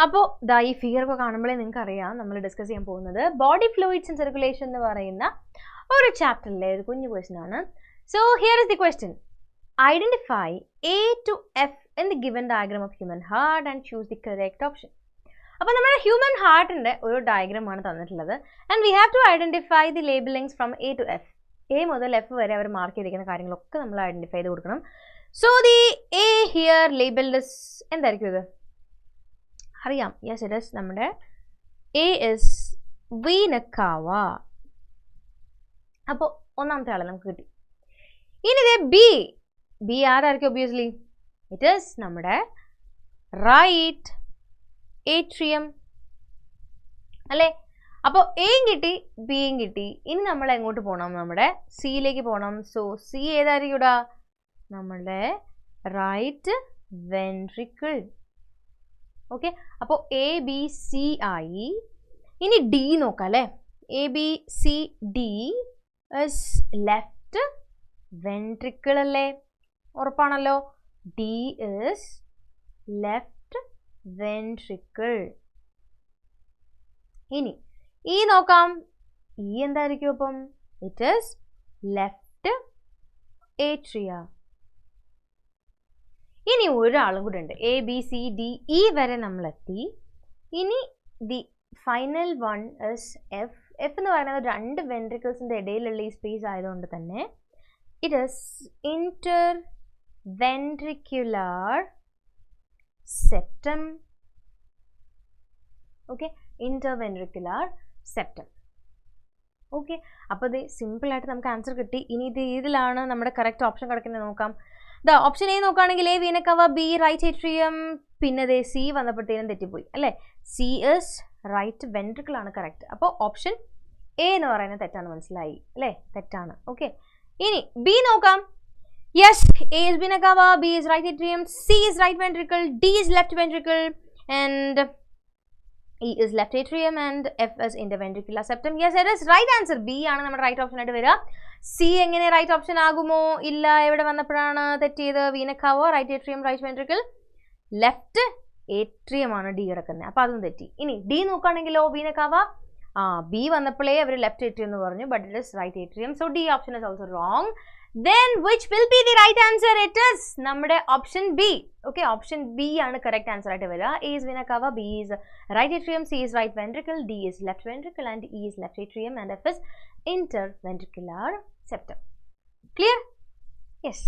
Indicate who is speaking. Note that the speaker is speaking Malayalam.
Speaker 1: അപ്പോൾ ദാ ഈ ഫിഗർ ഒക്കെ കാണുമ്പോഴേ നിങ്ങൾക്ക് അറിയാം നമ്മൾ ഡിസ്കസ് ചെയ്യാൻ പോകുന്നത് ബോഡി ഫ്ലൂയിഡ്സ് ആൻഡ് സർക്കുലേഷൻ എന്ന് പറയുന്ന ഒരു ചാപ്റ്ററിലെ ഒരു കുഞ്ഞു ക്വസ്റ്റ്യൻ ആണ്. So here is the question. Identify A to F in the given diagram of human heart and choose the correct option. അപ്പോൾ നമ്മുടെ ഹ്യൂമൻ ഹാർട്ടിൻ്റെ ഒരു ഡയഗ്രാം ആണ് തന്നിട്ടുള്ളത്. And we have to identify the labellings from A to F. A മുതൽ F വരെ അവർ മാർക്ക് ചെയ്തിരിക്കുന്ന കാര്യങ്ങളൊക്കെ നമ്മൾ ഐഡന്റിഫൈ ചെയ്ത് കൊടുക്കണം. So the A here labelled is എന്തായിരിക്കും ഇത്? അറിയാം. യെസ് ഇറ്റ് ഇസ് നമ്മുടെ A ഇസ് വീന കാവ. അപ്പോൾ ഒന്നാമത്തെ ആളെ നമുക്ക് കിട്ടി. ഇനി ഇതേ ബി ആരായിരിക്കും? ഒബ്വിയസ്ലി ഇറ്റ് ഈസ് നമ്മുടെ റൈറ്റ് ഏട്രിയം അല്ലേ? അപ്പോൾ എയും കിട്ടി ബിയും കിട്ടി. ഇനി നമ്മൾ എങ്ങോട്ട് പോകണം? നമ്മുടെ സിയിലേക്ക് പോകണം. സോ സി ഏതായിരിക്കും ഇടാ? നമ്മുടെ റൈറ്റ് വെൻട്രിക്കിൾ. ഓക്കെ, അപ്പോൾ എ ബി സി ആയി. ഇനി ഡി നോക്കാം അല്ലേ? A B C D is left ventricle അല്ലേ? ഉറപ്പാണല്ലോ. D is left ventricle. ഇനി ഈ നോക്കാം. ഈ എന്തായിരിക്കും അപ്പം? It is left atria. ഇനി ഒരാളും കൂടെ ഉണ്ട്. A B C D E വരെ നമ്മളെത്തി. ഇനി the final one is F. F എന്ന് പറയുന്നത് രണ്ട് വെൻട്രിക്കിൾസിൻ്റെ ഇടയിലുള്ള ഈ സ്പേസ് ആയതുകൊണ്ട് തന്നെ it is interventricular septum. Okay, interventricular septum. Okay, അപ്പോൾ ഇത് സിമ്പിളായിട്ട് നമുക്ക് ആൻസർ കിട്ടി. ഇനി ഇത് ഏതിലാണ് നമ്മുടെ കറക്റ്റ് ഓപ്ഷൻ കിടക്കുന്നത് നോക്കാം. ഓപ്ഷൻ എ നോക്കുകയാണെങ്കിൽ A vena cava, B right atrium, പിന്നെ ദേ സി വന്നപ്പോഴത്തേനും തെറ്റിപ്പോയി അല്ലേ? സി ഇസ് റൈറ്റ് വെൻട്രിക്കിൾ ആണ് കറക്റ്റ്. അപ്പോൾ ഓപ്ഷൻ എ എന്ന് പറയുന്നത് തെറ്റാണ്, മനസ്സിലായി അല്ലേ? തെറ്റാണ്. ഓക്കെ, ഇനി ബി നോക്കാം. Yes, A is vena cava, B is right atrium, C is right ventricle, D is left ventricle, and E is left atrium, and F is interventricular septum. Yes, it is right answer. B ആണ് നമ്മുടെ റൈറ്റ് ഓപ്ഷൻ ആയിട്ട് വരിക. C എങ്ങനെ റൈറ്റ് ഓപ്ഷൻ ആകുമോ? ഇല്ല, എവിടെ വന്നപ്പോഴാണ് തെറ്റിയത്? Vena cava, right atrium, right ventricle, left atrium ആണ് ഡി കിടക്കുന്നത്. അപ്പോൾ അതും തെറ്റി. ഇനി ഡി നോക്കുകയാണെങ്കിലോ വീന കവ, ബി വന്നപ്പോഴേ അവർ ലെഫ്റ്റ് ഏട്രിയം എന്ന് പറഞ്ഞു, but it is right atrium. So D option is also wrong. Then which will be the right answer? It is നമ്മുടെ option B. Okay, option B ആണ് കറക്റ്റ് ആൻസർ ആയിട്ട് വരിക. A is vena cava, B is right atrium, C is right ventricle, D is left ventricle, and E is left atrium, and F is interventricular septum. Clear? Yes.